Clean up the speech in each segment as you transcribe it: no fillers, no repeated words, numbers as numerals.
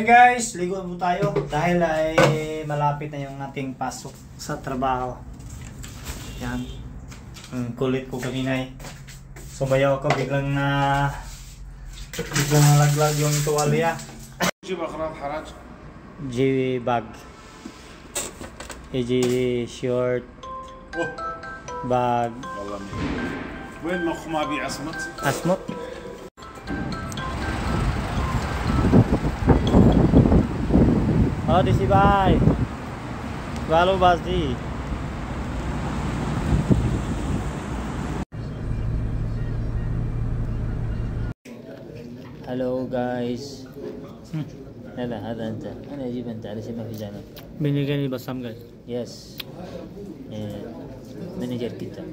Hi guys, ligo po tayo dahil ay malapit na yung ating pasok sa trabaho. Yan. Kulit ko kanina eh. Sumayaw ako biglang nalaglag yung tuwalya. G bag. G short bag. وين مخ ما بي عصمت؟ عصمت؟ di si bay. Balu pasti. Hello guys. هذا انت. انا اجيب انت على شيء ما في زعل. Binigyan ni Basam guys. Yes. Manager kita.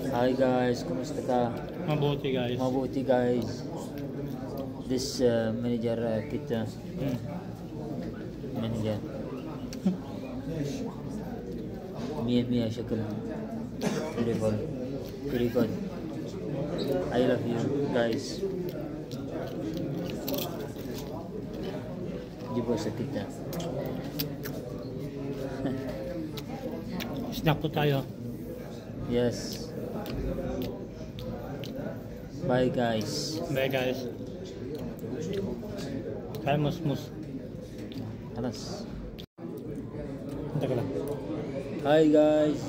Hi guys, kumusta ka? Mabuti guys. Mabuti guys. This manager kita. Manager. Mia شكل beautiful. Very good. I love you guys. Jibo sa kita. Snack po tayo. Yes. Bye guys. Bye guys. Kaya mus. Alas. Hinta ka lang. Hi guys.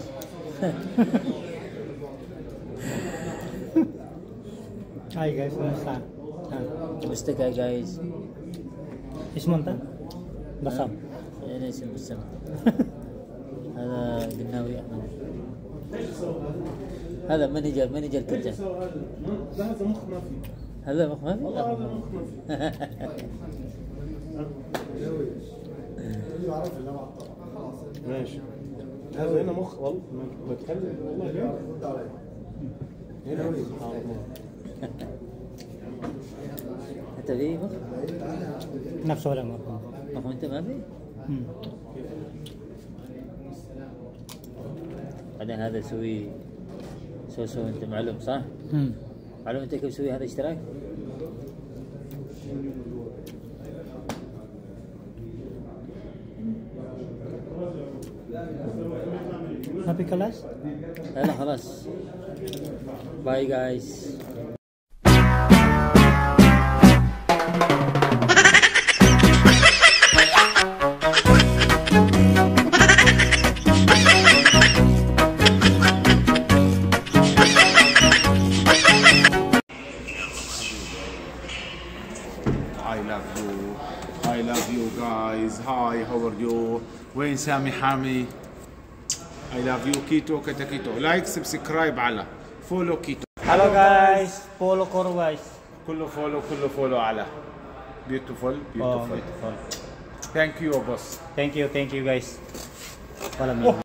Hi guys, kumusta? Kumusta ka guys? Ismo ta? Basam. Yan ay Basam. هذا قناوي أحمد. هذا مانجر كنت. هذا مخ ما في. هذا مخ ما في؟ والله هذا مخ ما في. ماشي. هذا هنا مخ والله بتكلم والله هنا أنت في مخ؟ نفسه ولا مخ؟ مخ أنت ما في؟ بعدين هذا سوي سوسو انت معلوم صح؟ معلوم انت كيف تسوي هذا اشتراك؟ ما في خلاص؟ لا خلاص. باي جايز. I love you guys. Hi, how are you? وين سامي حامي؟ I love you كيتو كيتو. لايك سبسكرايب على فولو كيتو. Hello guys, follow Koro guys. كله فولو على beautiful. Thank you boss. Thank you guys. Wala mo.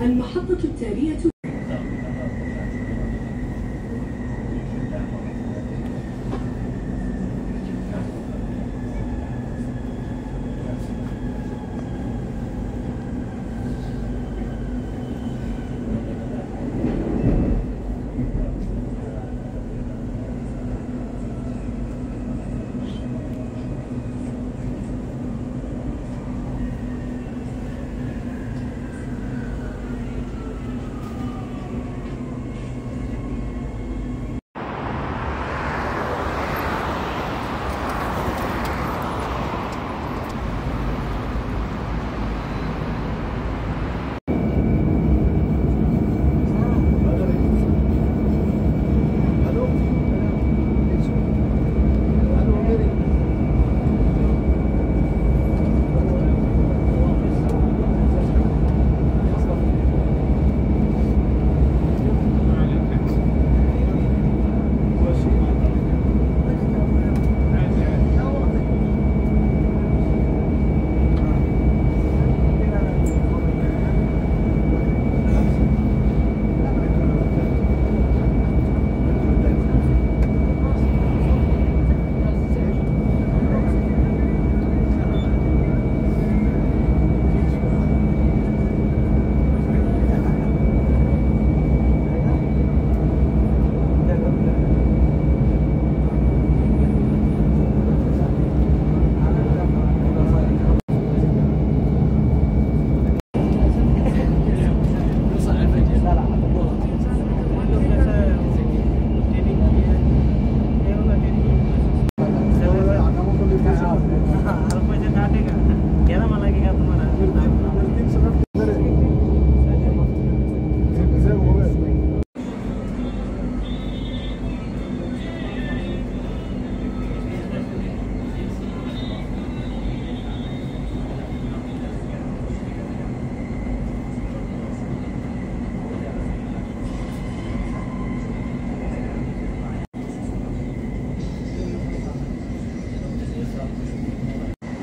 المحطة التالية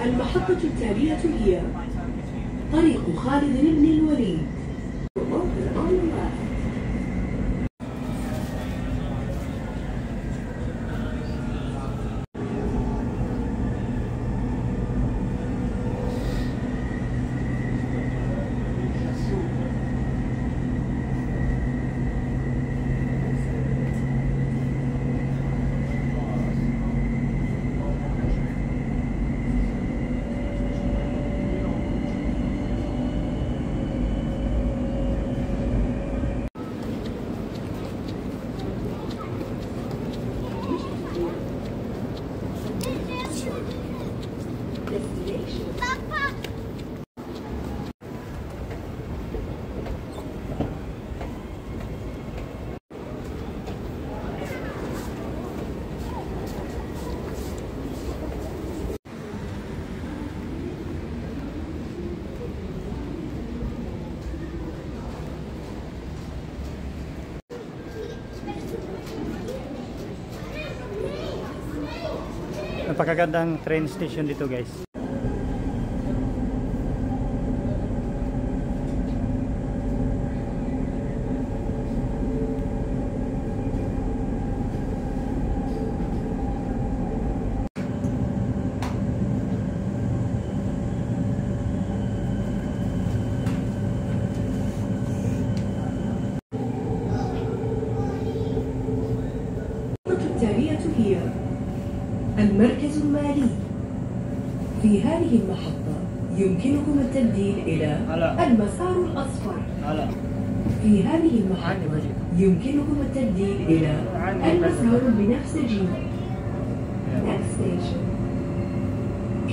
المحطة التالية هي طريق خالد بن الوليد. Napakagandang train station dito, guys. التالية هي المركز المالي. في هذه المحطة يمكنكم التبديل إلى المسار الأصفر. في هذه المحطة يمكنكم التبديل إلى المسار البنفسجي. Next station,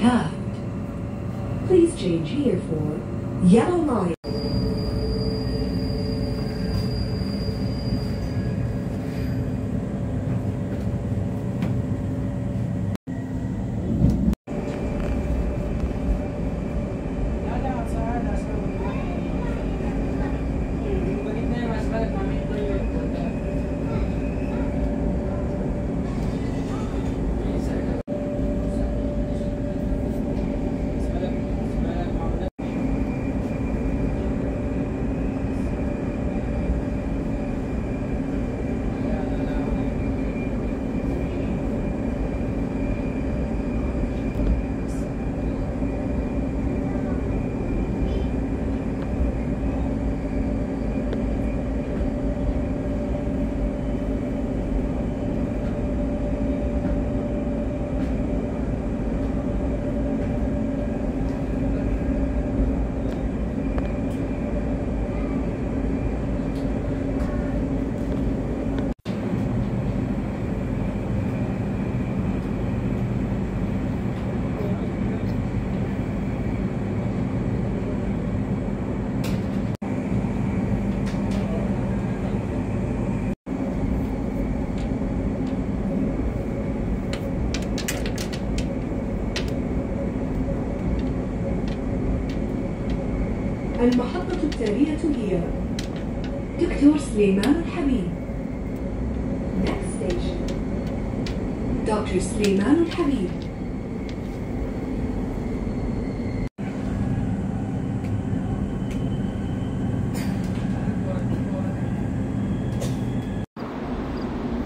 Card. Please change here for Yellow Line. المحطة التالية هي دكتور سليمان الحبيب. Next station, Dr. سليمان الحبيب.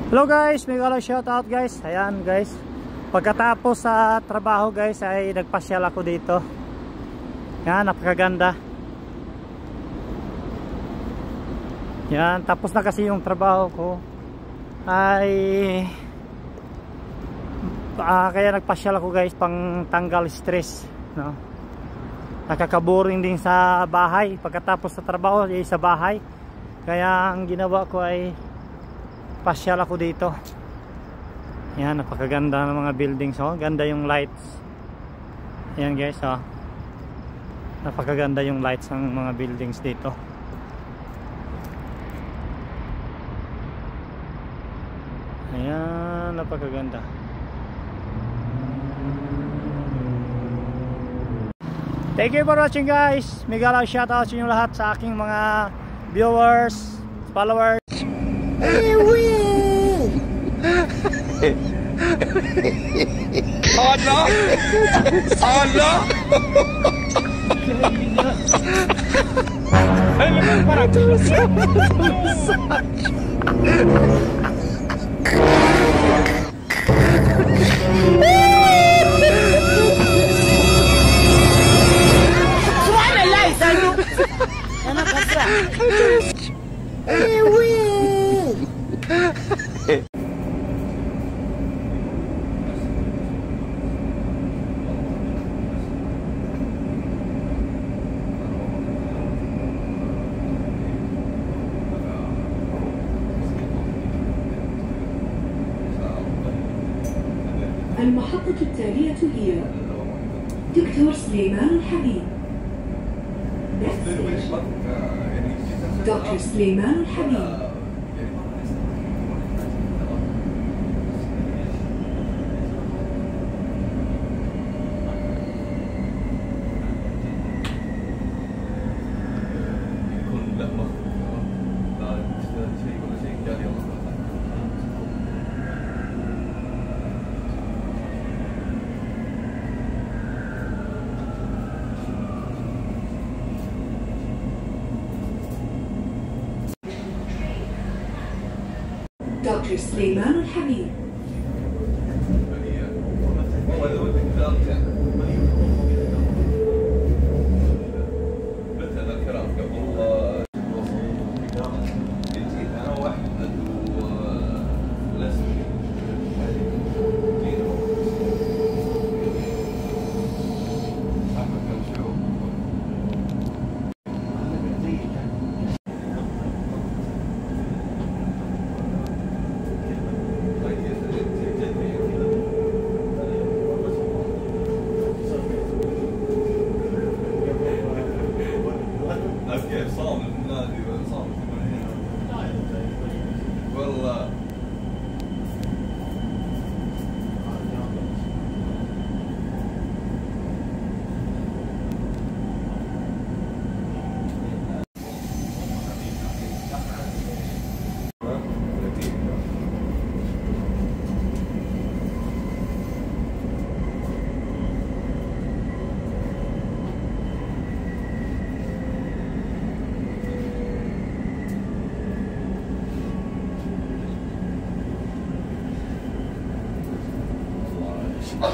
Hello guys, may shout out guys. Ayan guys, pagkatapos sa trabaho guys ay nagpasyal ako dito. Yan, napakaganda. Yan, tapos na kasi yung trabaho ko ay kaya nagpasyal ako guys, pang tanggal stress, no? Nakakaboring din sa bahay pagkatapos sa trabaho ay sa bahay, kaya ang ginawa ko ay pasyal ako dito. Yan, napakaganda ng mga buildings, oh. Ganda yung lights. Yan guys, oh. Napakaganda yung lights ng mga buildings dito. Ayan, napakaganda. Thank you for watching guys. Mega shoutout sa inyo lahat, sa aking mga viewers, followers. المحطة التالية هي دكتور سليمان الحبيب. Next station. دكتور سليمان الحبيب. دكتور سليمان الحبيب.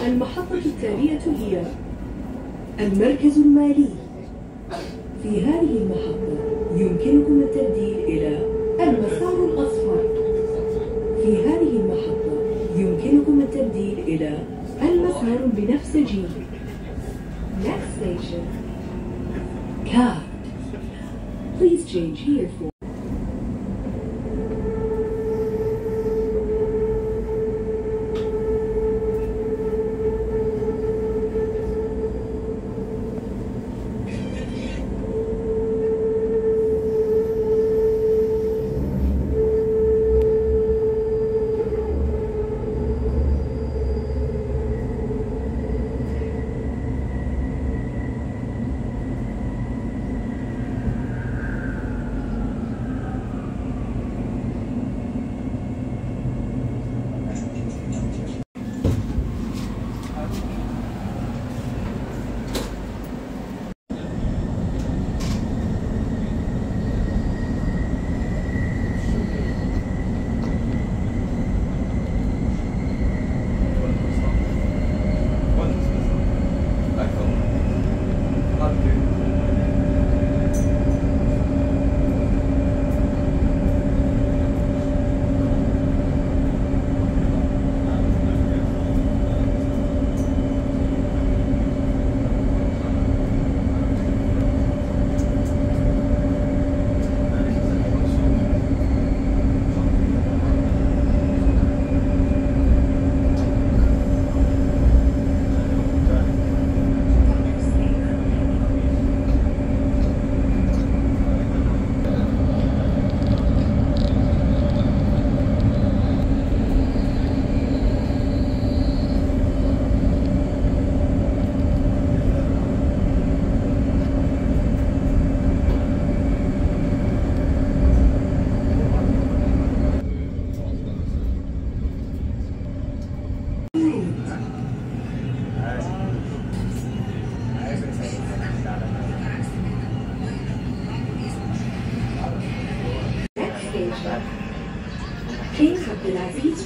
المحطة التالية هي المركز المالي. في هذه المحطة يمكنكم التبديل إلى المسار الأصفر. في هذه المحطة يمكنكم التبديل إلى المسار البنفسجي. Next station. Card. Please change here for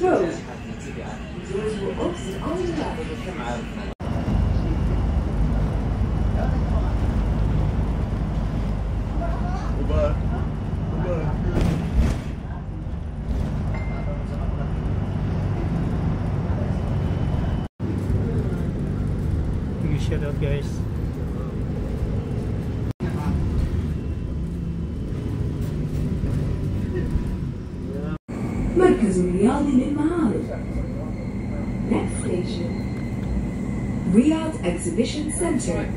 Road. Doors will open on the left. Shout out guys. مركز الرياضي للمعارض. Next station, Riyadh Exhibition Center.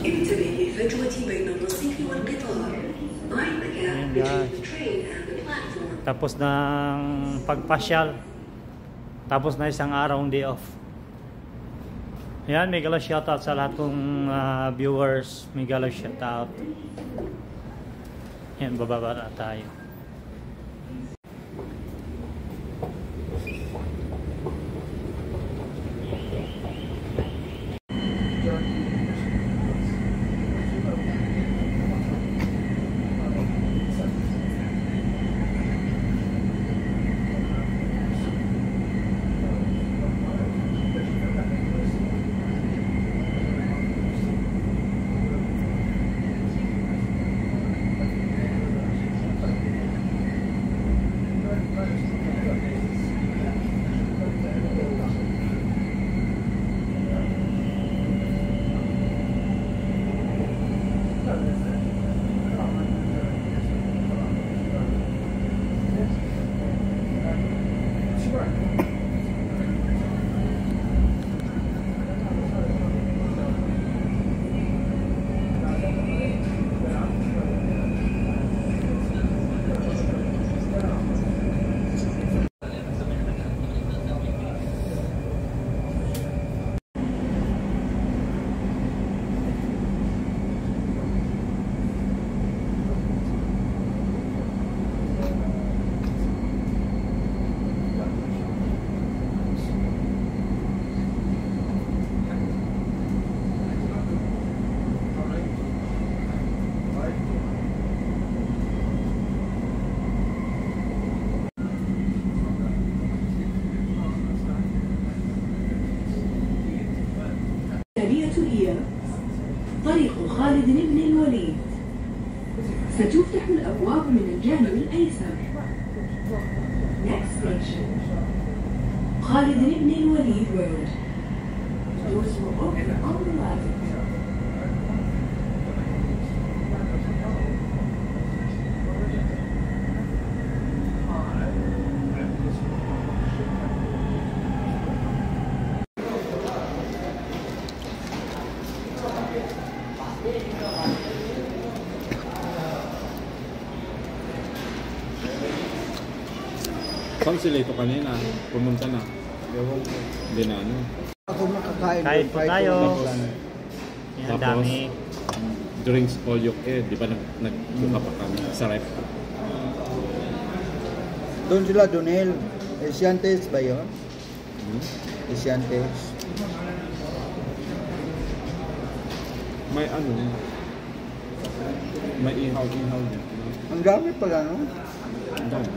انتبه للفجوة بين الرصيف والقطار. Mind the gap between the train and the platform. Tapos ng pagpasyal. Tapos na isang araw day off. Yan, may gala shoutout sa lahat kong viewers. May gala shoutout. Yan, bababa na tayo. هي طريق خالد بن الوليد. ستفتح الأبواب من الجانب الأيسر. Next station, خالد بن الوليد Road. Doors will open on the left. Saan sila ito kanina? Pumunta na. Hindi na ano. Ako makakain. Kain po tayo. Yan, Tapos, dami. drinks all yok di ba nagbuka pa kami sa ref? Doon sila, Donel. Asiantes ba yun? Asiantes. May ano, may ihaw-ihaw din. Ang dami pala, no? Ang dami.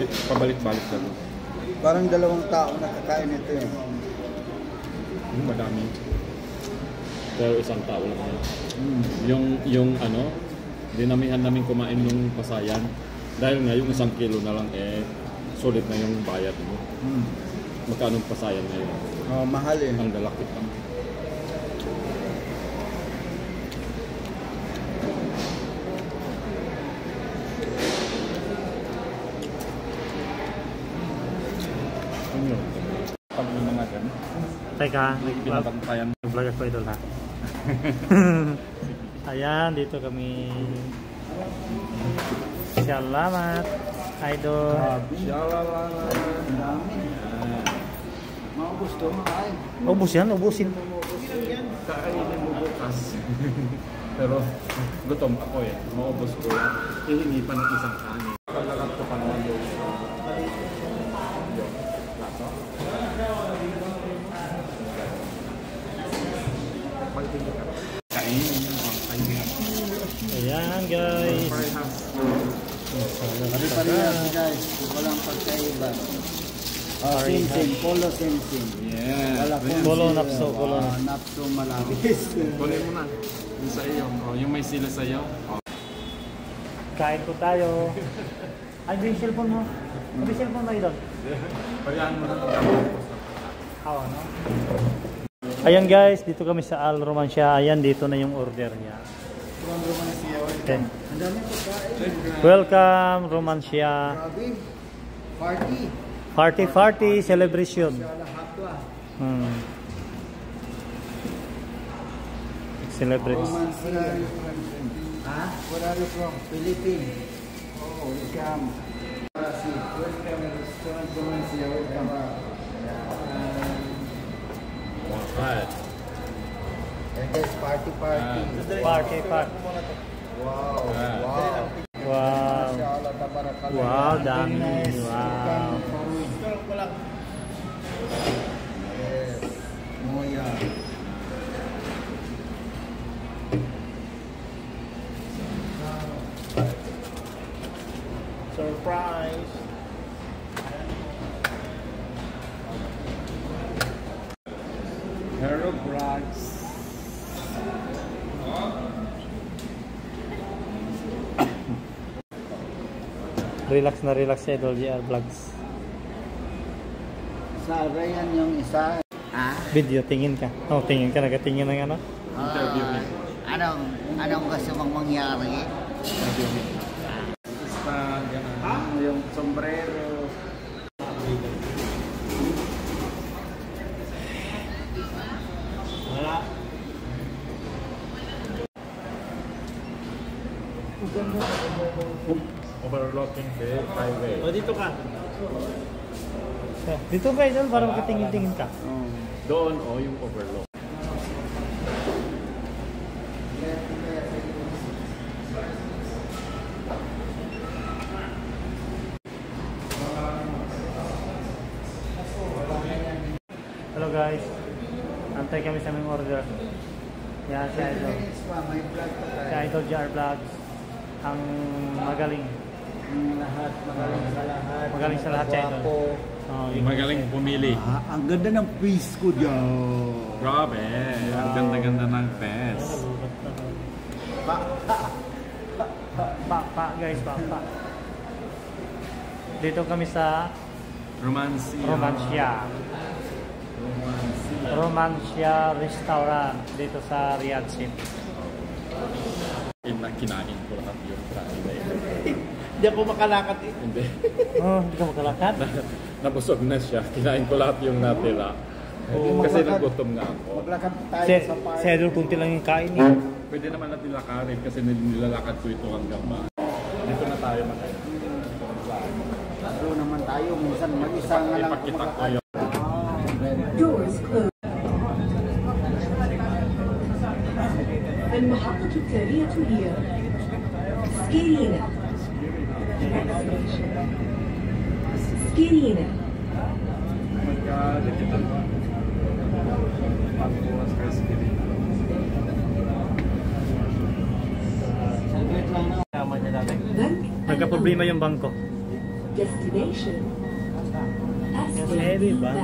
Pabalik-balik lang. Parang 2 tao nakakain ito eh. Madami. Pero isang tao lang yan. Yung ano, dinamihan namin kumain nung Pasayan. Dahil nga yung 1 kilo na lang sulit na yung bayad mo. Magkano yung Pasayan ngayon? Oh, mahal eh. Ang lalaki pa. Pag may mga ganun, Teka, binabantayan. nag-vlog ako idol ha. Ayan, dito kami. Salamat, idol. Mga gusto makain. Ubus yan, ubusin. kakainin mo bukas. Pero gutom ako eh. Maubos ko yan. Hihingi pa ng isang kanin. Paglalat ko pa naman yung plato. Kainin mo ang kanya. Ayan guys. Pare-parehas guys, walang pagkaiba. Same, polo same. Yeah. Wala Polo napso, polo napso malabis. Kunin mo na. Yung sa iyo. Oh, yung may sila sa iyo. Oh. Kain po tayo. Ay, yung cellphone mo. May cellphone tayo doon. Pagyan mo na. Hawa, no? Ayan guys, dito kami sa Al Romancia. Ayan, dito na yung order niya. Okay. Ang dami pagkain. Welcome, Romancia. Grabe. Party. Party celebration. Lahat to ah. Celebrate. Ha? Where are you from? Philippines. Oh, welcome. Welcome restaurant Romancia. Welcome. Right. And this party. Party. Wow. Wow. Mashallah, tabarakallah. Wow, dami. Nice. Wow. Yes. Oh yeah. Surprise. Hero Brags. Relax si Idol GR Vlogs. Sa Ryan yung isa. Video, tingin ka. Oh, tingin ka. Nagatingin ng ano? Interview niya. Anong gusto mong mangyari? Basta, gano'n. Yung sombrero. Wala. Overlooking the highway. O, dito ka. Dito ka, Idol, para makatingin-tingin ka. Doon yung overlook. Hello guys. Antay kami sa aming order. Yan si Idol. May vlog pa Si tayo. Idol GR Vlogs. Ang magaling. Lahat, magaling sa lahat. Si Idol. Oh, Magaling pumili. Ang ganda ng face ko dyan. Grabe. Ang ganda-ganda ng fence. Pa guys, pa. Dito kami sa Romancia. Romancia Restaurant dito sa Riyadh City. Kinain ko lahat yung Friday. Hindi ako makalakad eh. Hindi. Oh, hindi ka makalakad? Nabusog na siya. Kinain ko lahat yung natira. Kasi nagutom nga ako. Maglakad tayo sa park. Si Idol kunti lang yung kain eh. Pwede naman natin lakarin kasi nilalakad ko ito hanggang ba. Dito na tayo makain. Doon naman tayo. Minsan mag-isa nga lang. Ipakita ko yung Doors closed. المحطة التالية هي سكيرينا. سكيرينا. magka-digital ba? Pagbukas kayo sa kiri. Nagka-problema yung bangko. Destination. Heavy ba?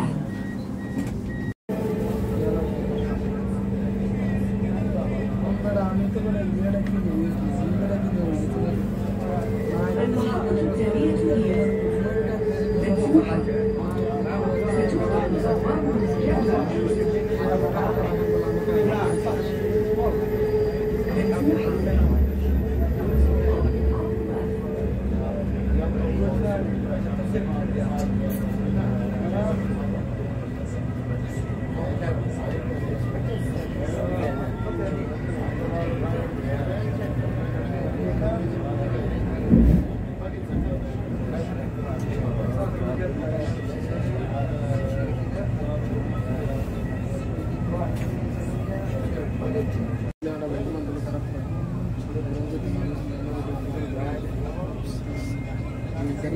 المحطة التالية هي مفتوحة. ستفتح بأبواب Ayan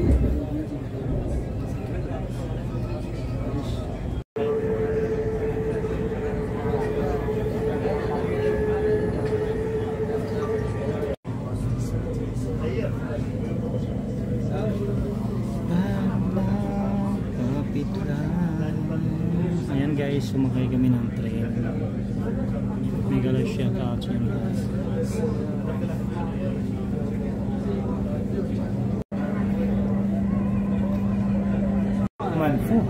guys, sumakay kami ng train. May gala siya guys. Manfu.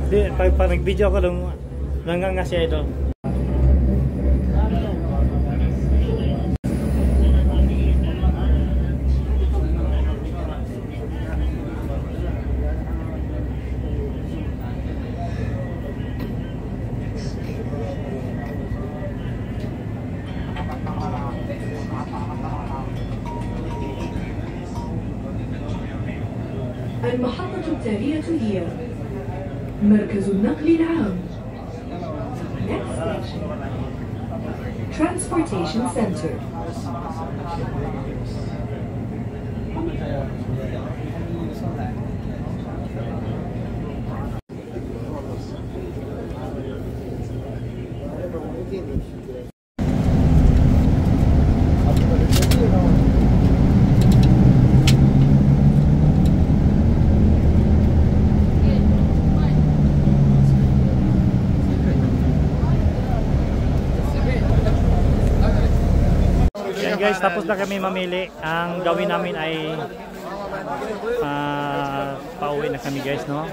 Di, pag nag-video ako lang nga si Idol. المحطة التالية هي مركز النقل العام. Next station, Transportation Center. Guys, tapos na kami mamili. Ang gawin namin ay pauwi na kami guys, no?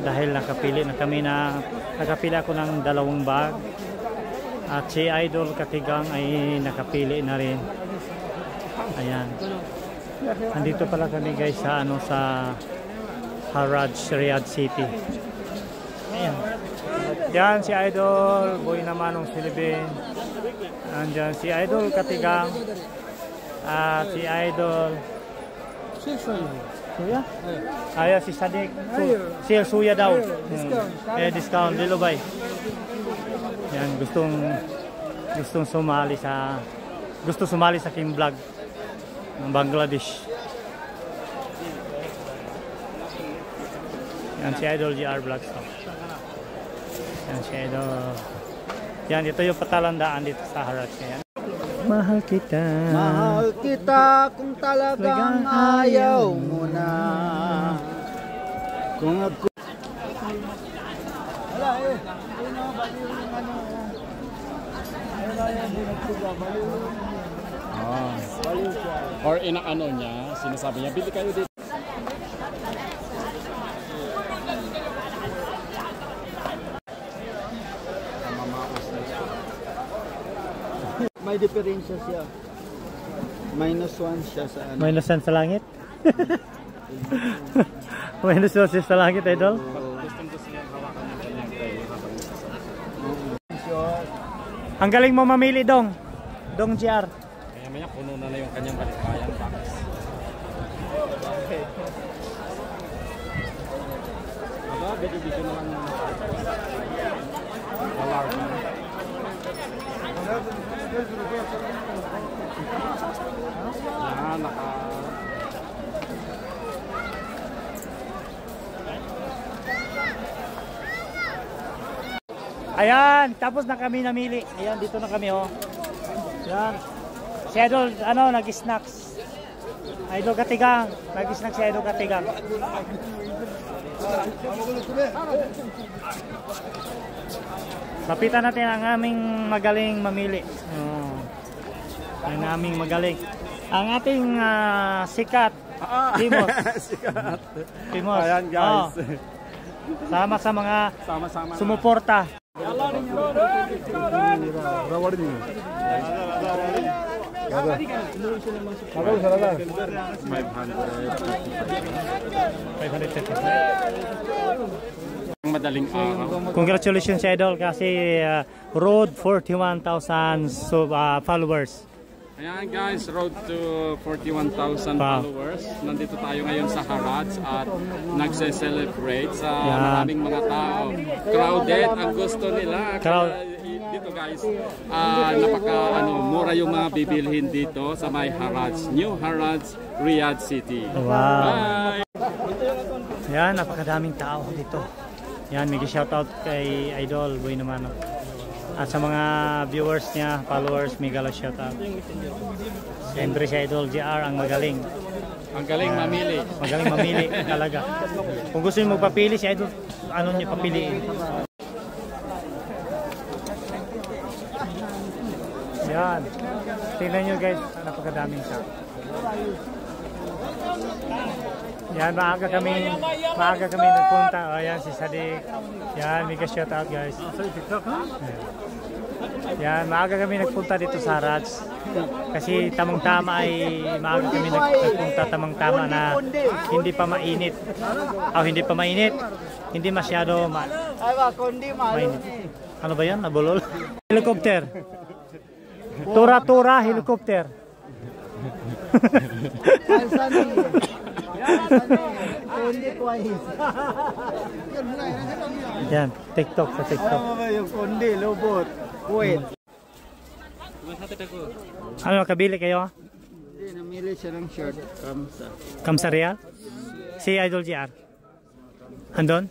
Dahil nakapili ako ng 2 bag. At si Idol Katigang ay nakapili na rin. Ayan. Nandito pala kami guys sa sa Haraj, Riyadh City. Ayan. Yan si Idol, Boy naman ng Silibin. Andyan si Idol Katigang at si Idol Suya? Ayan si Sadik Suya daw. Discount Lilobay. Yan, gustong sumali sa Kim Vlog ng Bangladesh. Yan si Idol GR Vlogs. Yan si Idol. Yan, ito yung patalandaan dito sa Haraj. Yan. Mahal kita kung talagang ayaw mo na. Kung ako or inaano niya, sinasabi niya, bili kayo dito. may diferensya siya. -1 siya sa ano. -1 sa langit? -1 siya sa langit, Idol? Ang galing mo mamili, Dong GR. Maya puno na yung kanyang balikbayan box. Aba, video na lang alarm. Yan, Ayan, tapos na kami namili. Ayan, dito na kami, oh. Ayan. Si Idol, nag-snacks. Idol Katigang. Nag-snacks si Idol Katigang. Lapitan natin ang aming magaling mamili. Ang aming magaling. Ang ating sikat. Timos. Sikat. Timos. Ayan guys. Sama sa mga sumuporta. Madaling araw. Congratulations Idol kasi road 41,000 followers. Ayan guys, road to 41,000 followers. Nandito tayo ngayon sa Harrods at nagse-celebrate sa maraming mga tao. Crowded ang gusto nila. Dito guys, mura yung mga bibilhin dito sa may Harrods, New Harrods, Riyadh City. Wow. Bye! Yan, napakadaming tao dito. Yan, may shoutout kay Idol Boy naman. At sa mga viewers niya, followers, may gala shoutout. Siyempre si Idol JR ang magaling. Ang galing mamili. Magaling mamili talaga. Kung gusto niyo magpapili si Idol, ano niyo papiliin? Yan. Tingnan nyo guys, napakadaming tao. Yan, maaga kami nagpunta. O yan, si Sadiq. Yan, may ka-shoutout guys. Yan, maaga kami nagpunta dito sa Harrods. Kasi tamang-tama ay maaga kami nagpunta tamang-tama na hindi pa mainit. Hindi pa mainit. Hindi masyado mainit. Ano ba yan? Nabulol? Helicopter. Tura-tura, helicopter. Yan, TikTok sa TikTok. Yung kundi, lubot. Wait. Ano, nakabili kayo? Hindi, namili siya ng shirt. Kamsa. Kamsa Real? Si Idol JR? Andon?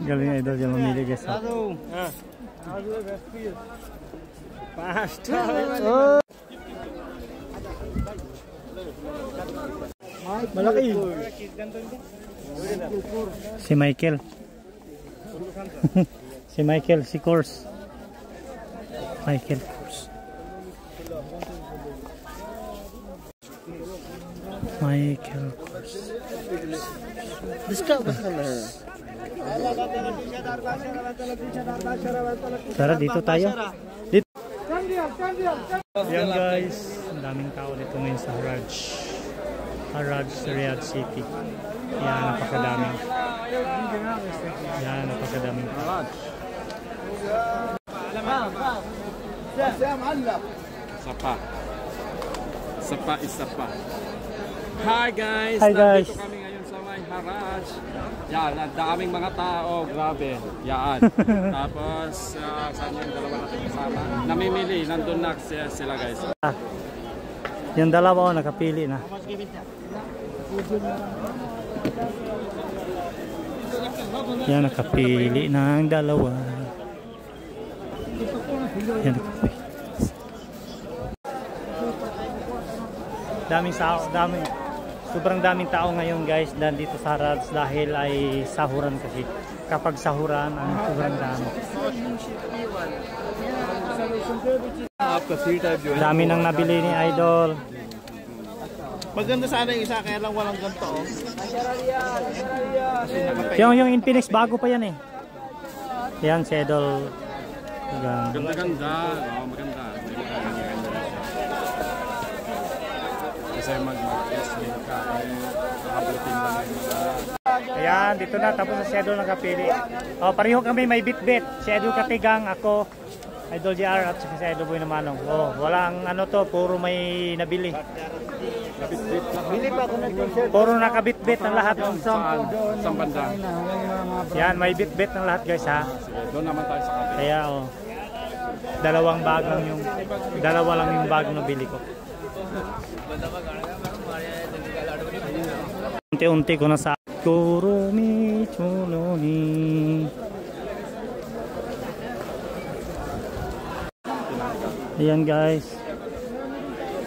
Galing Idol yung mamili guys. Malaki. Si Michael. Si Michael, si Kors. Michael Kors. Michael Kors. Tara, dito tayo. Dito. Yan guys, ang daming tao dito ngayon sa Harrods, Riyadh City. Yan, napakadaming. Yan, napakadaming tao. Sapa. Hi guys! Hi guys! Nandito kami ngayon sa may Harrods. Yan, ang daming mga tao. Grabe. Yan. Tapos, saan yung dalawa natin kasama? Namimili. Nandun na sila guys. Yung dalawa nakapili na. Yan, nakapili na ang dalawa. Yan, nakapili. Sobrang daming tao ngayon guys dito sa Harrods dahil ay sahuran kasi. Kapag sahuran, ang sobrang dami. Dami nang nabili ni Idol. Maganda sana yung isa, kaya lang walang ganito. Yung Infinix bago pa yan eh. Yan si Idol. Ganda-ganda. Maganda. Kasi mag-wrestling ka, nakabutin lang yung mga... Ayan, dito na, tapos na si Idol nakapili. Pareho kami may bit-bit. Si Idol Katigang, ako, Idol JR at si Idol Boy Namanong. Walang ano to, puro may nabili. Bili pa ako ng t-shirt. Puro nakabit-bit ng lahat. Saan banda? Yan, may bit-bit ng lahat guys ha. Sige, doon naman tayo sa kapit. Kaya dalawa lang yung bag na bili ko. Unti-unti ko na sa Kurumi Chuloni. Ayan guys,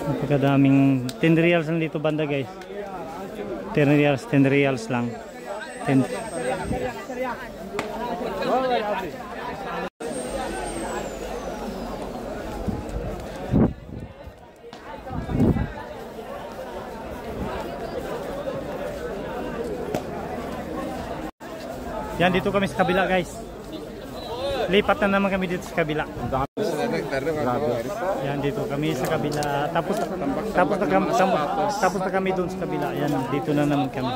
napakadaming 10 reals lang dito banda guys. 10 reals lang. 10. Yan, dito kami sa kabila guys. Lipat na naman kami dito sa kabila. Yan, dito kami sa kabila. Tapos na kami doon sa kabila. Yan, dito na naman kami.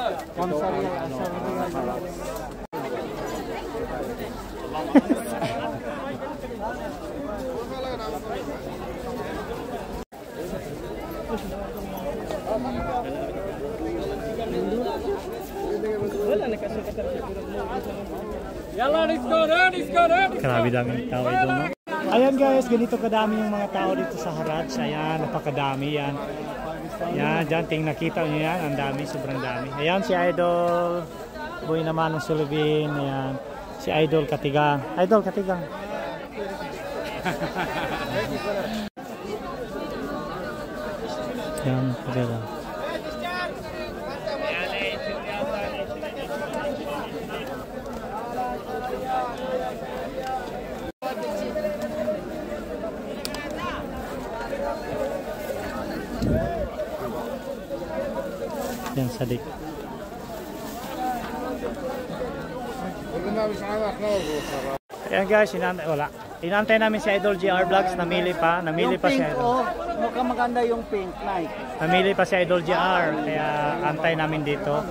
Grabe daming tao ito, no? Ayan guys, ganito kadami yung mga tao dito sa Haraj. Ayan, napakadami yan. Yan, dyan, nakita nyo yan. Ang dami, sobrang dami. Ayan, si Idol Boy naman ng Sulubin. Ayan, si Idol Katigang. Idol Katigang. Yan, Katigang. Yan, Sadik. Ayan guys, inantay namin si Idol GR Vlogs. Namili pa si Idol. Oh, mukhang maganda yung pink, like. Namili pa si Idol GR, kaya antay namin dito.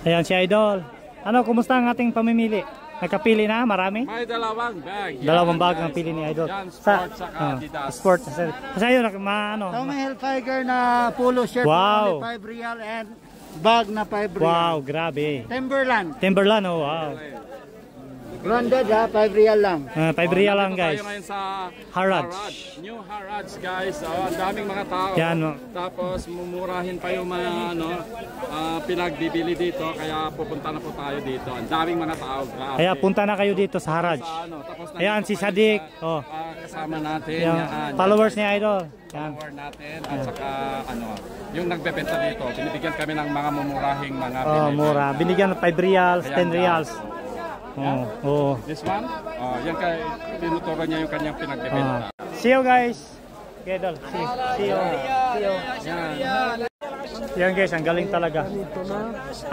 Ayan si Idol. Ano, kumusta ang ating pamimili? Nakapili na? Marami? May dalawang bag. Dalawang bag ang pili ni Idol. Yan, sport saka Adidas. Sport. Kasi yun, ano? Tommy Hilfiger na polo shirt Wow. na 5 real and bag na 5 real. Wow, grabe. Timberland, oh wow. branded ha, 5 real lang. 5 real lang guys. Tayo ngayon sa Haraj. New Haraj guys. Ang daming mga tao. Yan, no? Tapos mumurahin pa yung mga pinagbibili dito. Kaya pupunta na po tayo dito. Ang daming mga tao. Grabe. Kaya punta na kayo dito sa Haraj. Tapos Ayan si Sadik. Oh. Kasama natin. Yan. Followers ni Idol. Yan. Follower natin. At saka yung nagbebenta dito. Binibigyan kami ng mga mumurahing mga Mura. Binigyan ng 5 reals, 10 reals. Oh. This one? Yan kay tinuturo niya yung kanyang pinagbebenta. See you guys. Okay, Idol. See you. Yan guys, ang galing talaga.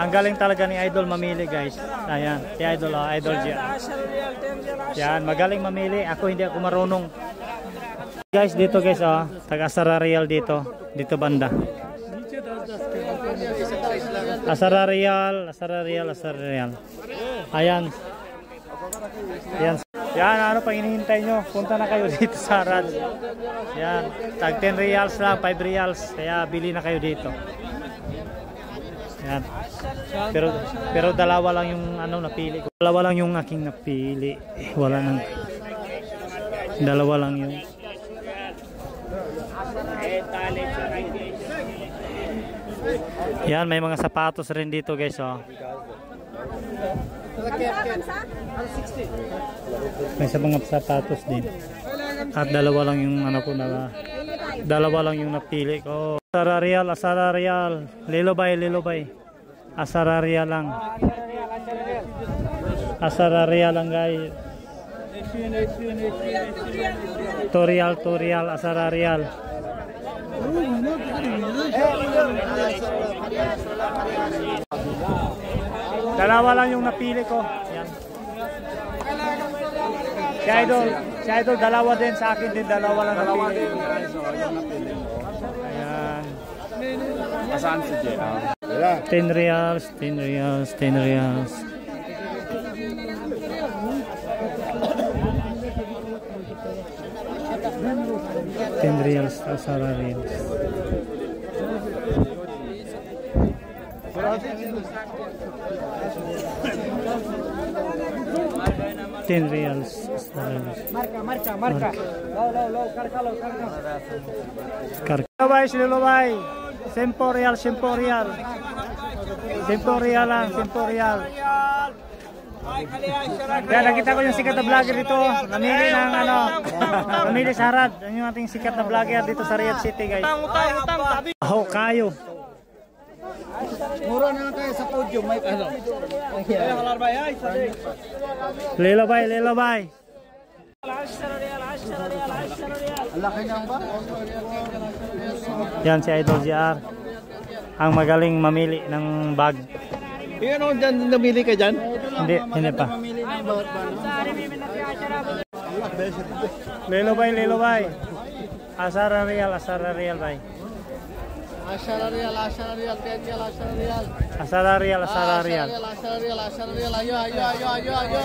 Ang galing talaga ni Idol mamili guys. Ayan, si Idol, Idol G. Yan, magaling mamili. Ako hindi ako marunong. Guys, dito guys, taga Asararial dito. Dito banda. Asararial. Ayan. Yan, ano pang hinihintay nyo? Punta na kayo dito sa Haraj. Yan, tag 10 reals lang, 5 reals. Kaya bili na kayo dito. Yan. Pero dalawa lang yung napili ko. Dalawa lang yung aking napili. Wala nang. Dalawa lang yun. Yan, may mga sapatos rin dito guys, May sa mga sapatos din. At dalawa lang yung dalawa lang yung napili ko. Asararial. Lilobay. Asararial lang. Asararial lang guys. Torial, Asararial. Dalawa lang yung napili ko. Yan. Si Idol, dalawa din sa akin din, dalawa lang napili. Ayan. Saan si JR? 10 reals. 10 reals, Asara reals. $10 Marca. Low, Lilobay. Semporial. Lang. Kaya nakita ko yung sikat na vlogger dito. Namili ng namili sa Harad. Yan yung ating sikat na vlogger dito sa Riyadh City, guys. Kayo. Mura na lang tayo sa podium. May Lilobay. Ang laki ng ba? Yan si Idol JR. Ang magaling mamili ng bag. Yan o, dyan namili ka dyan? Hindi pa. Mamili ng bawat ba? Lelo bay. Asara real bay. Asyara real, 10 real, Asara real. ayo.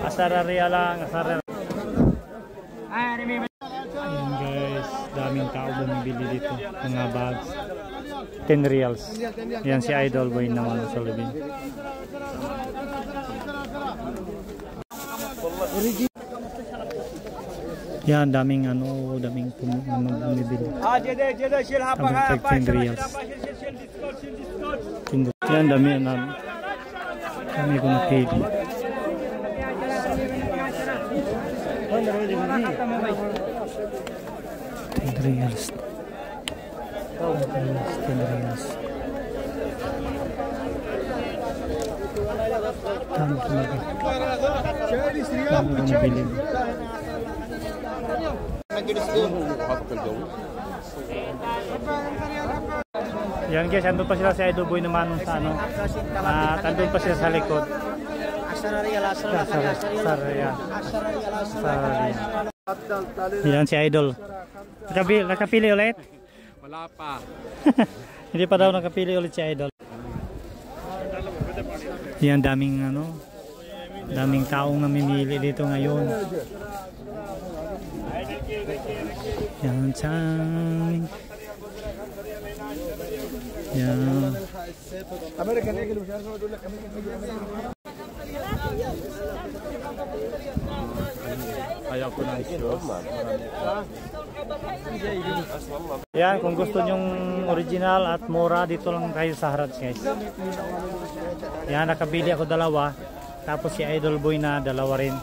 Asara real lang, asara. Ayan guys, daming tao bumibili dito, mga bags. 10 reals. Yan si Idol Boy naman sa Lubin. Yan, daming bumibili. Tag 10 reals. Yan, dami ko napili. 10 reals. 10 reals. Dami ko nabili. Yan guys, andun pa sila si Idol Boy naman sa ano. At andun pa sila sa likod. Yan si Idol. Nakapili ulit? Wala pa. Hindi pa daw nakapili ulit si Idol. Yan, daming taong namimili dito ngayon. Yan, chan. Yan. Ayaw ko na i-show. Yan, kung gusto nyong original at mura, dito lang kayo sa Harrods guys. Yan, nakabili ako dalawa. Tapos si Idol Boy na dalawa rin.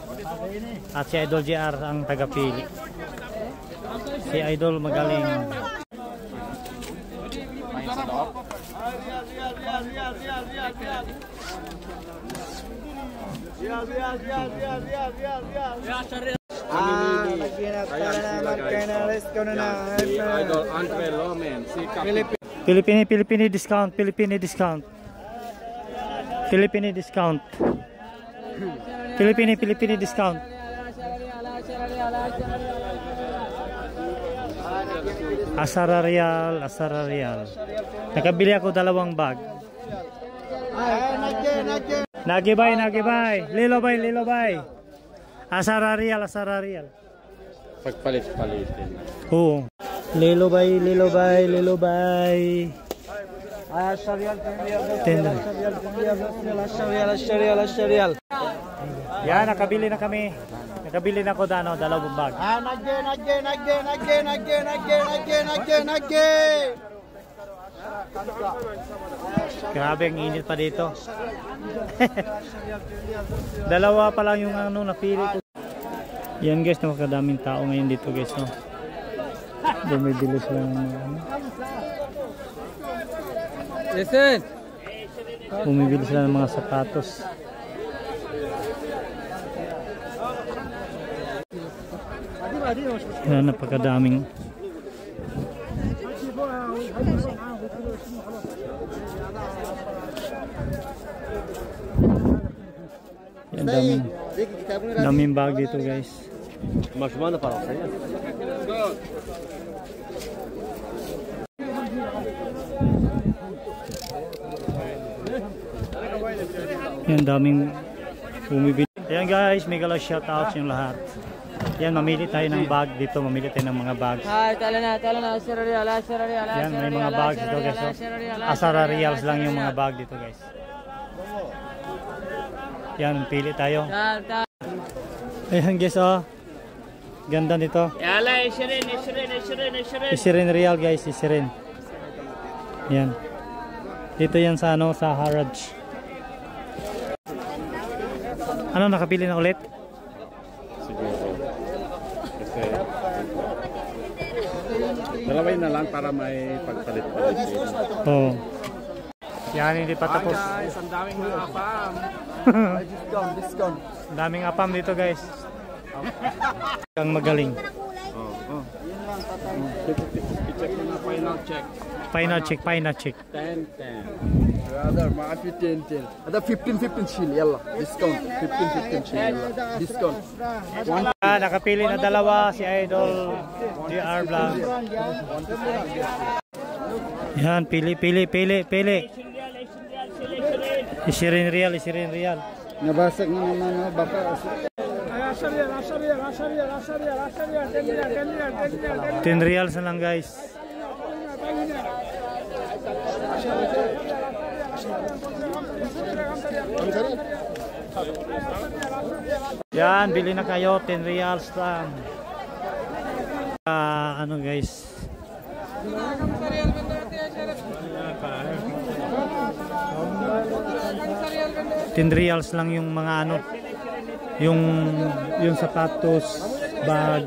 At si Idol JR ang tagapili. Si Idol magaling. Idol Andre Lomen. Pilipini discount. Pilipini discount. Asara real. Nakabili ako dalawang bag. Nagibay. Lilo bay. Asara real. Pagpalit-palitin. Oo. Lilo bay. Asyarial. Yan, nakabili na kami. Nakabili na ako dalawang bag. Grabe, ang init pa dito. Dalawa pa lang yung napili ko. Yan guys, napakadaming tao ngayon dito guys. No? Bumibili sila ng bumibili sila ng mga sapatos. Yan, napakadaming. Yan, daming bag dito guys. Mas mana para saya? Yan, daming bumibili. Ayan guys, mega shoutout yung lahat. Yan, mamili tayo ng bag dito, mamili tayo ng mga bags. Yan, may mga bags dito guys. Asara reals lang yung mga bag dito guys. Yan, pili tayo. Ayan guys, oh. Ganda nito. Isirin real guys, isirin. Yan. Dito yan sa sa Harrods. Ano, nakapili na ulit? Siguro. Kasi dalaway na lang para may pagpalit-palit. Oo. Yan, hindi pa tapos. Guys, ang daming mga apam. Discount. Daming apam dito guys. Kang magaling. I-check mo na final check. Final check. 10. Brother, maafi 10. Ada 15 chill, yalla. Discount. 15 chill, yalla. Discount. Nakapili na dalawa si Idol GR Vlog. Yan, pili. Isirin real. Nabasag na naman, baka. 10 reals na lang guys. Yan, bili na kayo, 10 reals lang. Ano guys? $10 lang yung mga ano, yung sapatos, bag.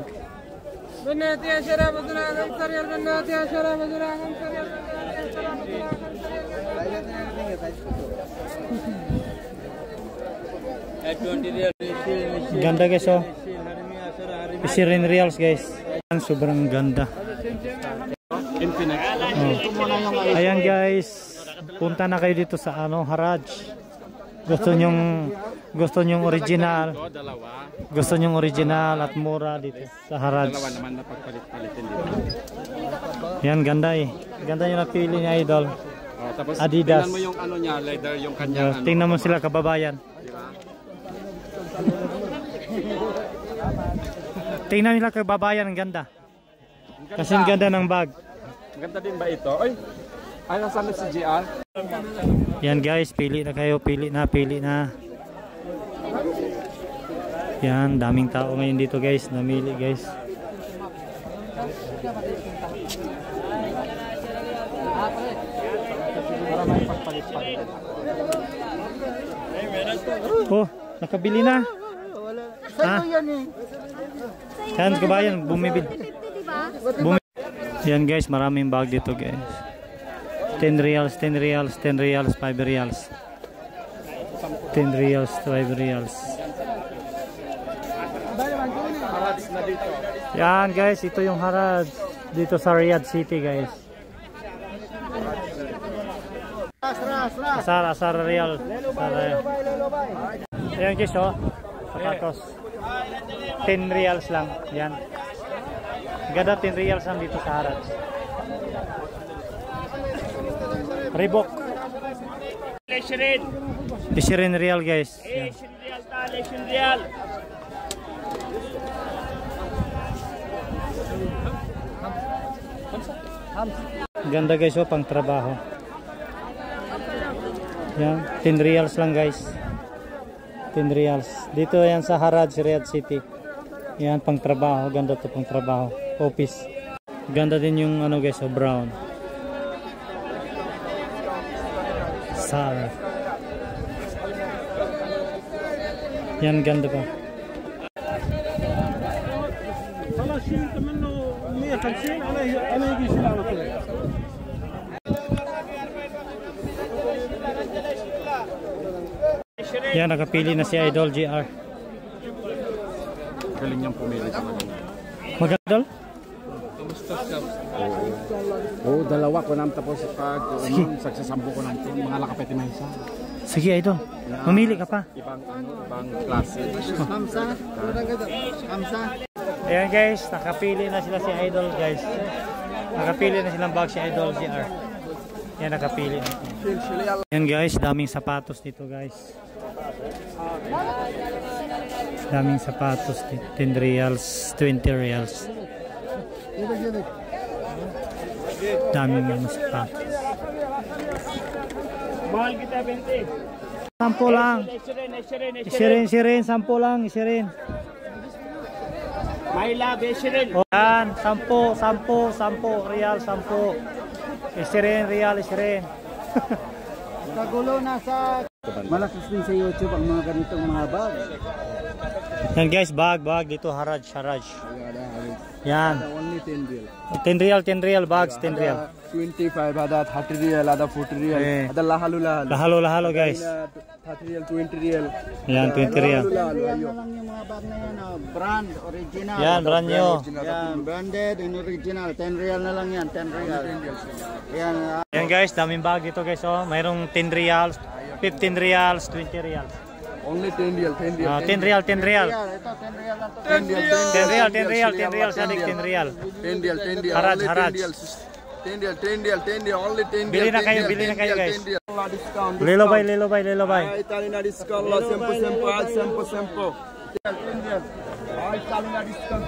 Ganda guys oh. $10 reals guys. Sobrang ganda. Oh. Ayan guys, punta na kayo dito sa ano, Haraj. Gusto nyong original. Gusto nyong original at mura dito sa Haraj. Dalawa naman na pagpalit-palitin dito. Yan, ganda eh. Ganda yung napili niya Idol. Tapos Adidas. tingnan mo yung ano niya, leather yung kanyang ano. Tingnan mo sila kababayan. Tingnan nila kababayan, ang ganda. Kasi ang ganda ng bag. Maganda din ba ito? Ay, nasaan na si GR? Yan guys, pili na kayo, pili na. Yan, daming tao ngayon dito guys, namili guys. Oh, nakabili na. Ha? Yan, kabayan, bumibili. Yan guys, maraming bag dito guys. 10 reals, 5 reals. 10 reals, 5 reals. Yan guys, ito yung Haraj dito sa Riyadh City guys. Asar real. Ayan guys oh, sapatos. 10 reals lang. Yan. Ganda 10 reals lang dito sa Haraj. Reebok. 20 real guys. Yan. Ganda guys oh, pang trabaho. Yan, 10 reals lang guys. 10 reals. Dito yan sa Haraj, Riyadh City. Yan, pang trabaho. Ganda to, pang trabaho. Office. Ganda din yung ano guys, oh, brown. Sar. Yan, ganda pa. Yan, nakapili na si Idol GR. Galing niyang pumili talaga. Magandol? Oo, dalawa ko naman tapos pag sagsasambo ko naman mga lakapete na isa. Sige Idol, mamili ka pa. Ibang klase. Ayan guys, nakapili na sila si Idol guys. Nakapili na silang bag si Idol GR. Yan, nakapili na. Ayan guys, daming sapatos dito guys. Daming sapatos, 10 reals, 20 reals. Daming mga sapatos. Mahal kita 20. 10 lang. Isirin, 10 lang, isirin. My love, isirin. Yan, 10 real, 10. Isirin, real, isirin. Kagulo na sa... Malakas din sa YouTube ang mga ganitong mga bag. Yan guys, bag dito haraj. Yan. Only 10 real. 10 real bags, 10 real. 25, ada 30 real, ada 40 real, ada lahalo guys. 30 real, 20 real. Yan, 20 real. Lang yung mga bag na yan, brand, original. Yan, brand nyo. Yan, branded and original. 10 real na lang yan, 10 real. Yan. Yan guys, daming bag dito guys. Oh. Mayroong 10 reals, 15 reals, 20 reals. Only 10 real, 10 real. 10 real. Ito, 10 real lang to. 10 real, sadik 10 real. 10 real. Haraj. 10 real, only 10 real. Bili na kayo guys. 10 real. Discount. Lelo bay. Italian na discount la, sempo. 10 real. Italian na discount.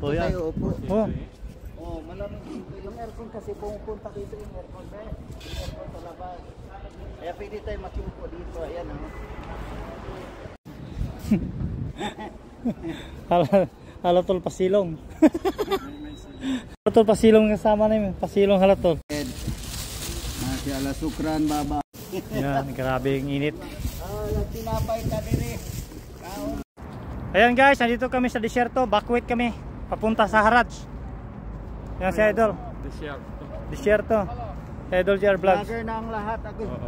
Oh, yan. Oh. Oh, malamig dito. Yung aircon kasi pumupunta dito yung aircon. Aircon sa labas. Kaya pwede tayo makiupo dito. Ayan Halatol pasilong. Halatol pasilong kasama na yun. Pasilong halatol. Masyala sukran baba. Yan, grabe yung init. Tinapay ka diri. Ayan guys, nandito kami sa disyerto. Backwait kami. Papunta sa Haraj. Yan si Idol. Disyerto. Idol JR Vlogs. Vlogger na ang lahat.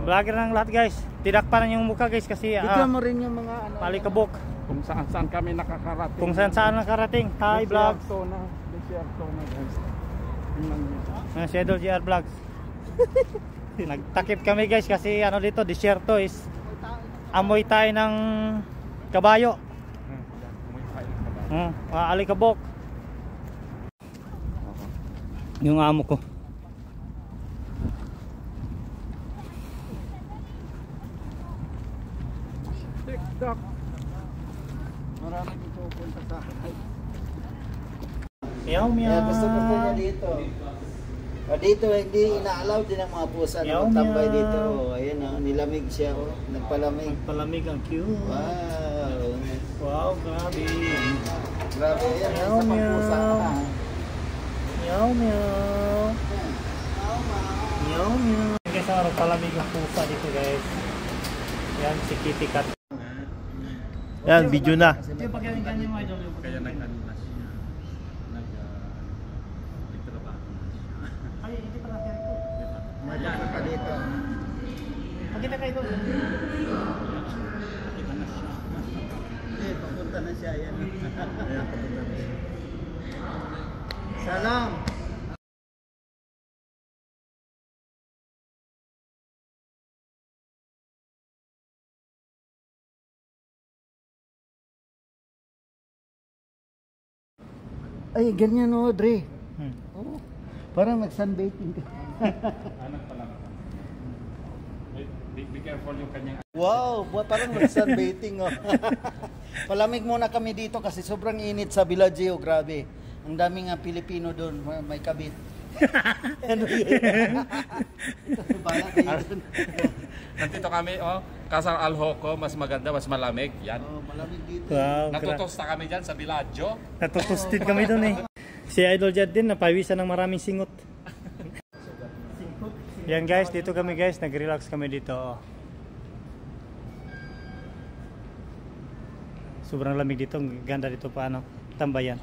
Vlogger na ang lahat guys. Tidak pa na yung mukha guys kasi bigyan mo rin yung mga ano. palikabok. Kung saan kami nakakarating. Kung saan nakarating. Hi Vlogs. Desierto na guys. Yan si Idol JR Vlogs. Nagtakip kami guys kasi ano dito, disyerto is amoy tayo ng kabayo. Alikabok. Yung amo ko. TikTok. Marami dito pupunta sa akin. Meow. Gusto niya dito. Dito hindi ina-allow din ang mga pusa na magtambay dito. Ayan nilamig siya. Nagpalamig. Palamig ang cute. Wow, grabe. Grabe yan. Sa pagpusa na. Meow. Guys, palamig ang pusa dito guys. Yan, si Kitty Cat. Yan, video na. Kaya nag-ano na siya. Nag-trabaho na siya. Ay, hindi pa natin ito. Magkano pa dito. Pakita kayo doon. Papunta na siya. Ayan, papunta na siya. Salam. Ay, ganyan o, Dre. Oh, parang nag-sunbathing ka. Anak pala. Be careful yung kanyang... Wow, parang nag-sunbathing o. Palamig muna kami dito kasi sobrang init sa Bellagio, grabe. Ang daming nga Pilipino doon, may kabit. Ano yun? Bala kayo doon. Nandito kami, Kasang Alhoco, mas maganda, mas malamig. Yan. Oh, malamig dito. Wow, Natutosta kami dyan sa Bellagio. natutosted kami doon eh. Si Idol Jad din, napawisan ng maraming singot. Yan guys, dito kami guys, nag-relax kami dito. Sobrang lamig dito, ang ganda dito pa tambayan.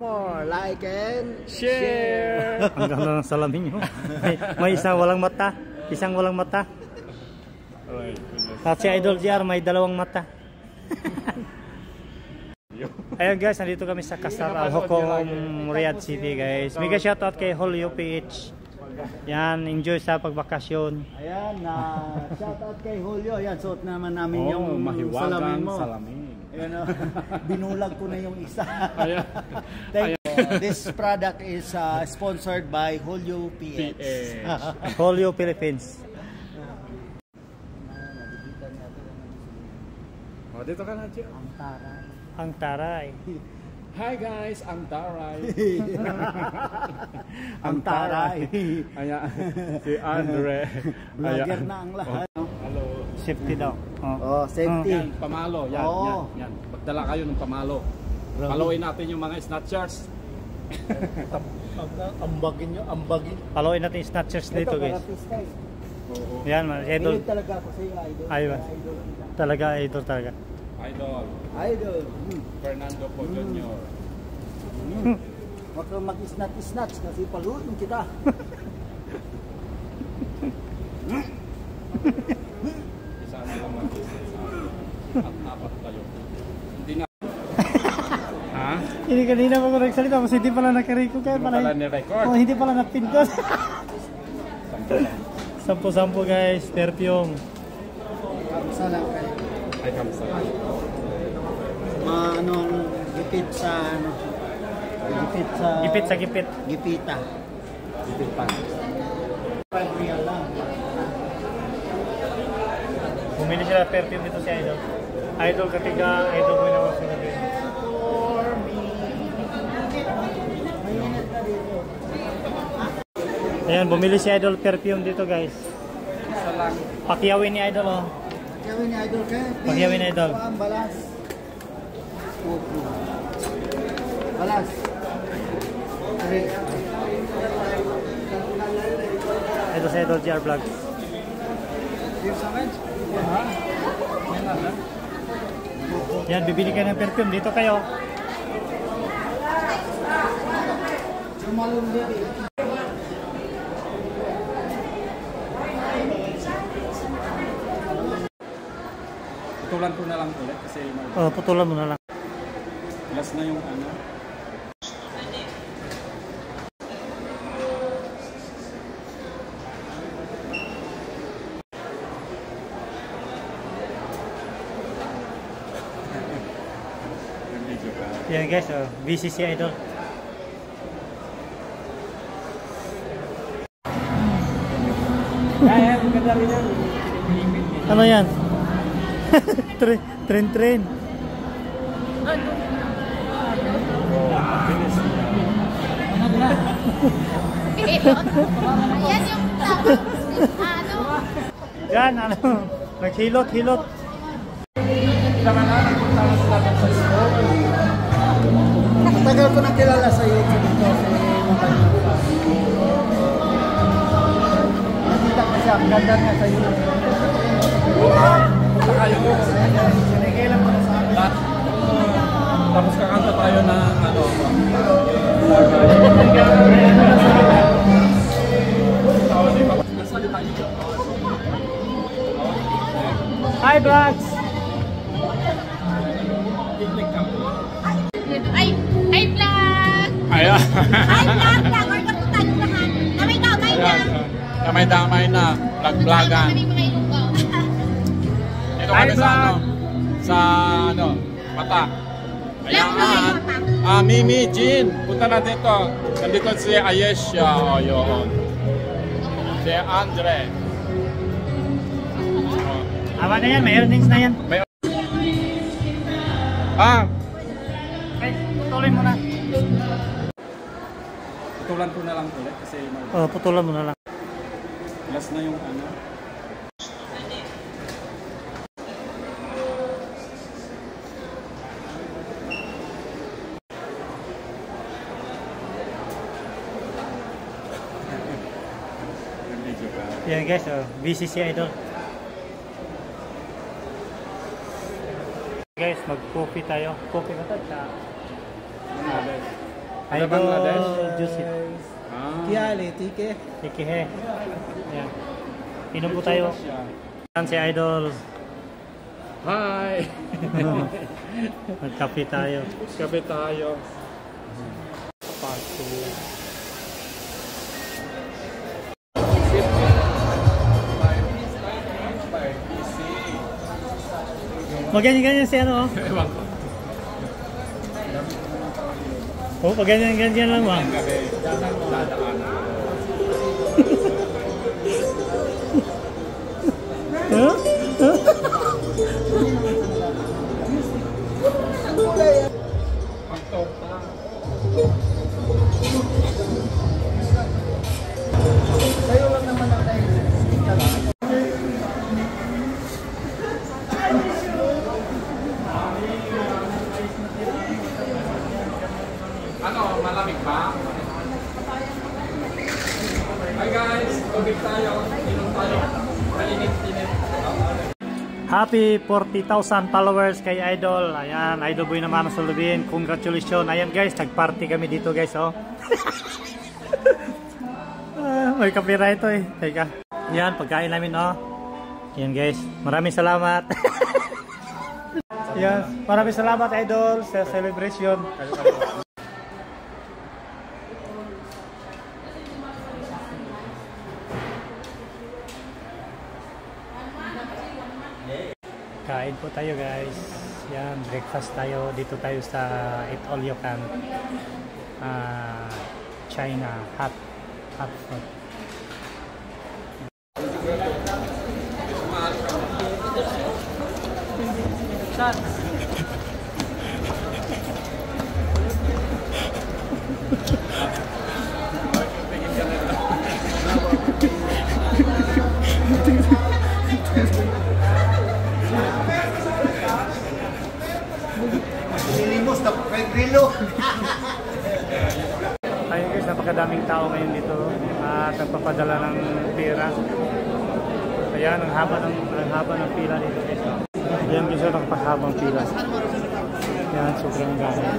More like and Share! Hanggang lang ang salamin nyo. May isang walang mata. At si Idol JR may dalawang mata. Ayun guys, nandito kami sa Kasar Alhoco, Riyadh City guys. Mega shoutout kay Holyo PH. Yan, enjoy sa pagbakasyon. Ayan, shoutout kay Julio. Ayan, suot naman namin yung salamin mo. Ayan, binulag ko na yung isa. Thank you. This product is sponsored by Julio PH. Holyo Philippines. Dito ka na, Gio. Ang taray. Hi guys, ang taray. Ang taray. Ayan, si Andre. Vlogger na ang lahat. Hello. Safety daw. Oh, safety. Yan, pamalo. Yan, yan. Magdala kayo ng pamalo. Paluin natin yung mga snatchers. Ambagin nyo, ambagin. Paluin natin yung snatchers dito guys. Yan, si idol. Hilig talaga ako sa iyo, idol. Ayun. Idol. Talaga, idol talaga. Idol. Idol. Fernando Po Jr. Wag kang mag-isnat-isnat kasi paluin kita. Isa na lang mag-business. At apat kayo. Hindi na. Ha? Hindi kanina pa ako nagsalita, kasi hindi pala nakarecord kaya pala. Pala ni-record. Oh, hindi pala napindot. Sampo-sampo guys, perfume. Kamsa lang kayo. Ay, kamsa. Anong gipit sa ano? Gipit sa... Gipit sa gipit. Gipita. Dito pa. 5 real lang. Bumili sila perfume dito si Idol. Idol katiga, Idol ko yung sa gabi. Ayan, bumili si Idol perfume dito guys. Isa lang. Pakyawin ni Idol oh. Pakyawin ni Idol ka. Pakyawin ni Idol. Balas. Balas. Ito sa Idol GR Vlogs. Yan, bibili ka ng perfume. Dito kayo. Sumalong baby. Putulan ko na lang ulit kasi Oh, putulan mo na lang. last na yung ano. Yung video ka. Yan guys, oh, busy si Idol. Ano yan? Train. Ayan yung ano. Yan, ano? Naghilot-hilot. Tagal ko nang kilala sa YouTube ito. Nakita ko siya. Ang ganda niya sa YouTube. Sinigilan ko na sa akin. Tapos kakanta tayo ng ano. Hi vlogs! Ay, vlog! Ayan. Ay, vlog! Or kapunta nyo lahat. Damay-damay na. Damay-damay na. Vlog-vlogan. Kami mga ilugaw. Ito kami sa ano. Sa ano. Mata. Ayan. Mimi, Jean. Punta natin ito. Nandito si Ayesha. O, yun. Si Andre. Awa na yan, may earnings na yan. Okay, putulin mo na. Putulan ko na lang ulit kasi Oh, putulan mo na lang. last na yung ano. Yung video ka. Yan guys, oh, busy si Idol. Guys, mag-coffee tayo. Coffee ba ito? Ano Idol Bangladesh? juice. Kiyali, tike. Tikihe. Yan. Inom po tayo. Yan si Idol. Hi! Magkape tayo. Kape tayo. Paso. Maganyan-ganyan si ano, oh. Ewan ko. Oh, pag ganyan-ganyan lang, oh. Dadaan. Huh? Huh? Pagtokta. Sa'yo lang naman ang tayo. Ano, malamig ba? Hi guys, tubig tayo. Inom tayo. Happy 40,000 followers kay Idol. Ayan, Idol Boy naman sa Lubin. Congratulations. Ayan guys, nag-party kami dito guys, oh. May copyright to eh. Teka. Ayan, pagkain namin, oh. Ayan guys, maraming salamat. Ayan, maraming salamat Idol sa celebration. Kain po tayo guys. Yan, breakfast tayo. Dito tayo sa Eat All You Can China hot food. Nilimos na kay Grillo. Ayun guys, napakadaming tao ngayon dito at nagpapadala ng pera. Ayan, ang haba ng pila dito guys. Ayan guys, nakapaghabang pila. Ayan, sobrang gano'n.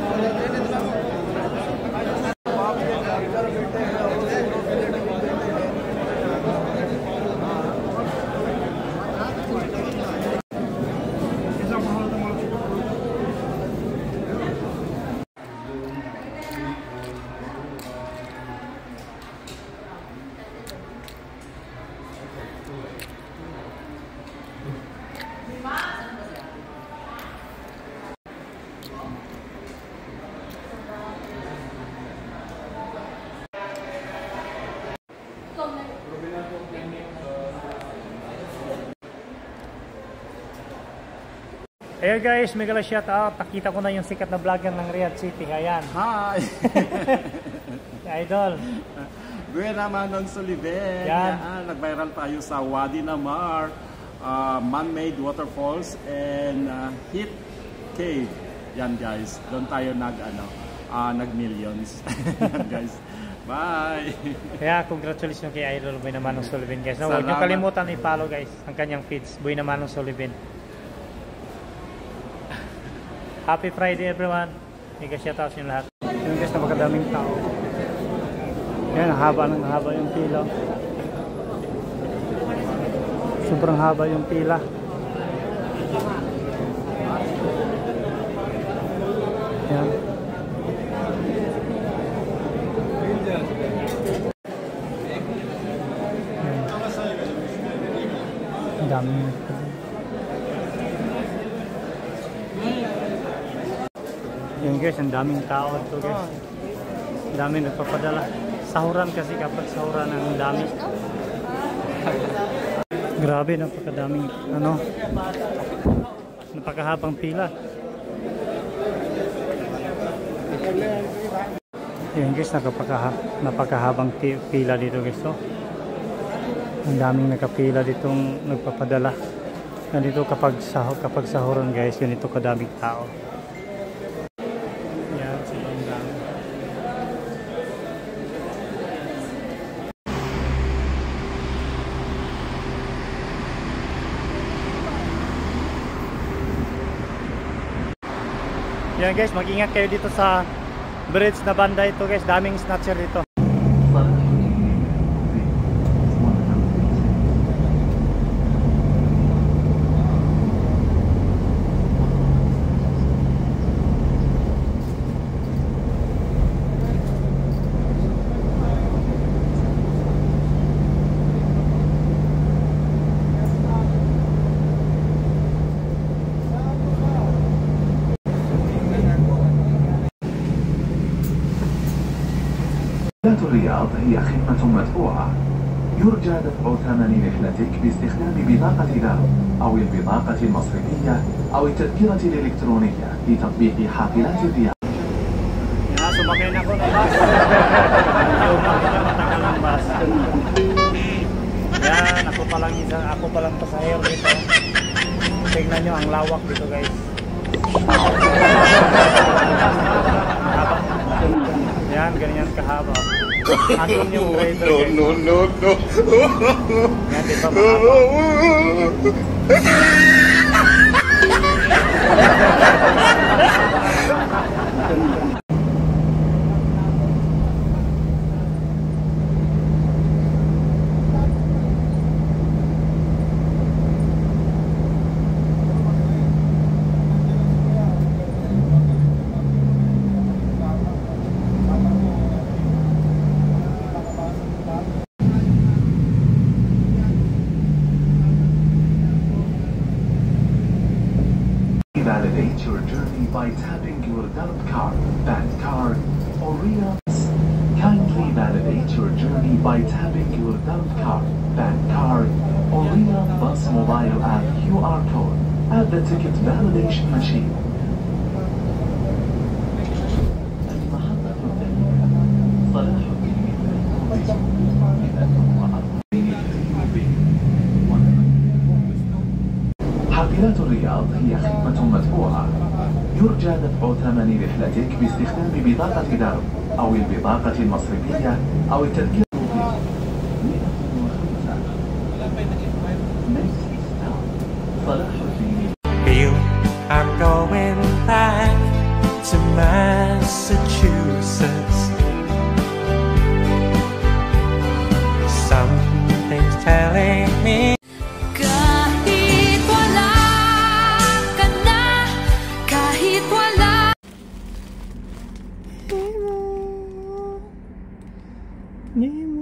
Ayan guys, mega shout out. Nakita ko na yung sikat na vlogger ng Riyadh City. Ayan. Hi! Idol. Buena Manong Soliven. Yan. Nag-viral tayo sa Wadi Namar, man-made waterfalls and heat cave. Yan guys. Doon tayo nag-millions. Yan guys. Bye! Kaya congratulations kay Idol Boy Manong Soliven guys. Huwag niyo kalimutan i-follow guys ang kanyang feeds, Boy Manong Soliven. Happy Friday everyone. Mega shoutout sa inyo lahat. Yung guys, napakadaming tao. Yan, haba yung pila. Sobrang haba yung pila. Yan. Ang daming yun guys, ang daming tao ito guys. Ang daming nagpapadala. Sahuran kasi kapag sahuran ang dami. Grabe, napakadaming napakahabang pila. Yun guys, napakahabang pila dito guys. So, ang daming nakapila ditong nagpapadala. Ganito kapag sahuran guys, ganito kadaming tao. Yan guys, mag-ingat kayo dito sa bridge na banda ito guys, daming snatcher dito. الرياض هي خدمة مدفوعة. يرجى دفع ثمن رحلتك باستخدام بطاقة ذهب أو البطاقة المصرفية أو التذكرة الإلكترونية في تطبيق حافلات الرياض. Sumakay na ako ng bus. Yung matagal ng bus. Yan, ako palang pasahero dito. Tingnan nyo ang lawak dito guys. Yan, ganyan kahaba. Akin yung grader guys. No. Yan, di ba Validate your journey by tapping your debit card, bank card, or reals. Kindly validate your journey by tapping your debit card, bank card, or real bus mobile app QR code at the ticket validation machine. حافلات الرياض هي خدمة مدفوعة. يرجى دفع ثمن رحلتك باستخدام بطاقة درب أو البطاقة المصرفية أو التذكرة. You are going back to Massachusetts. Something's telling me. Nemo.